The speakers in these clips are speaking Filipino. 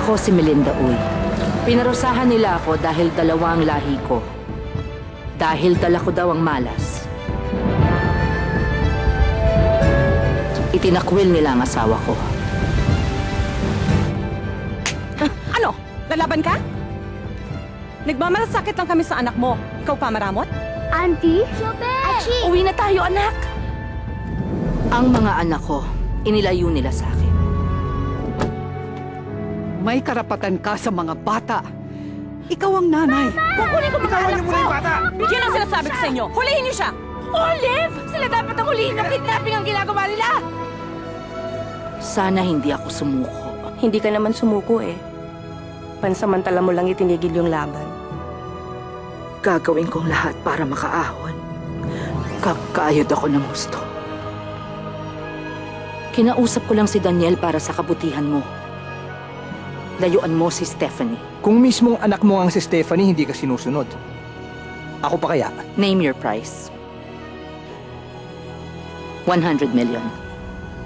Ako si Melinda Uy. Pinarusahan nila ako dahil dalawa ang lahi ko. Dahil dala ko daw ang malas. Itinakwil nila ang asawa ko. Ano? Lalaban ka? Nagmamalasakit lang kami sa anak mo. Ikaw pa maramot? Auntie? Achi! Uwi na tayo, anak! Ang mga anak ko, inilayo nila sa akin. May karapatan ka sa mga bata. Ikaw ang nanay. Kukunin ko mga anak mo na yung bata! Yan ang sinasabi ko sa inyo. Hulihin niyo siya! Olive! Sila dapat ang hulihin ng kidnapping ang ginagawa nila! Sana hindi ako sumuko. Hindi ka naman sumuko eh. Pansamantala mo lang itinigil yung laban. Gagawin kong lahat para makaahon. Kakayod ako ng gusto. Kinausap ko lang si Daniel para sa kabutihan mo. Layuan mo si Stephanie. Kung mismong anak mo ang si Stephanie, hindi ka sinusunod. Ako pa kaya? Name your price. 100 million.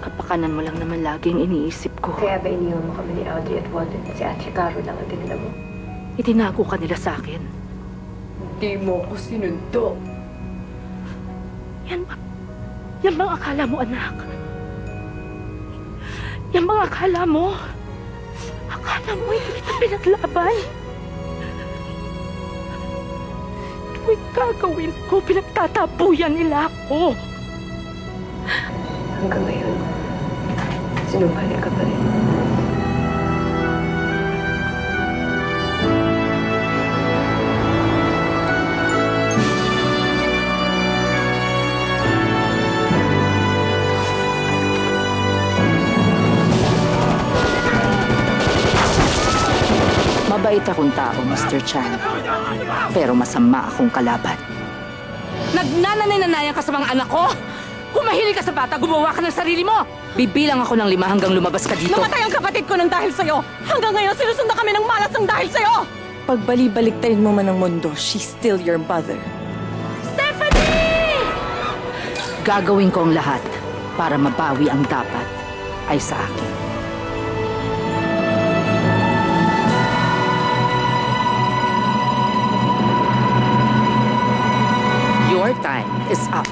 Kapakanan mo lang naman laging iniisip ko. Kaya ba iniwan mo kami ni Audrey at Walden? Si Ate Caro lang ang tinila mo. Itinago ka nila sa akin. Hindi mo ko sinundo. Yan bang akala mo, anak? Yan bang akala mo? Akala mo hindi kita pinaglaban? Tuwing gagawin ko, pinagtatabuyan nila ako. Hanggang ngayon, sinungaling ka pa rin. Mabait akong tao, Mr. Chan. Pero masama akong kalaban. Nagnananay-nanayan ka sa mga anak ko! Kung mahilig ka sa bata, gumawa ka ng sarili mo! Bibilang ako ng 5 hanggang lumabas ka dito. Namatay ang kapatid ko ng dahil sa'yo! Hanggang ngayon, sinusundan kami ng malas ng dahil sa'yo! Pagbali-baliktarin mo man ang mundo, she's still your mother. Stephanie! Gagawin ko ang lahat para mabawi ang dapat ay sa akin. Your time is up.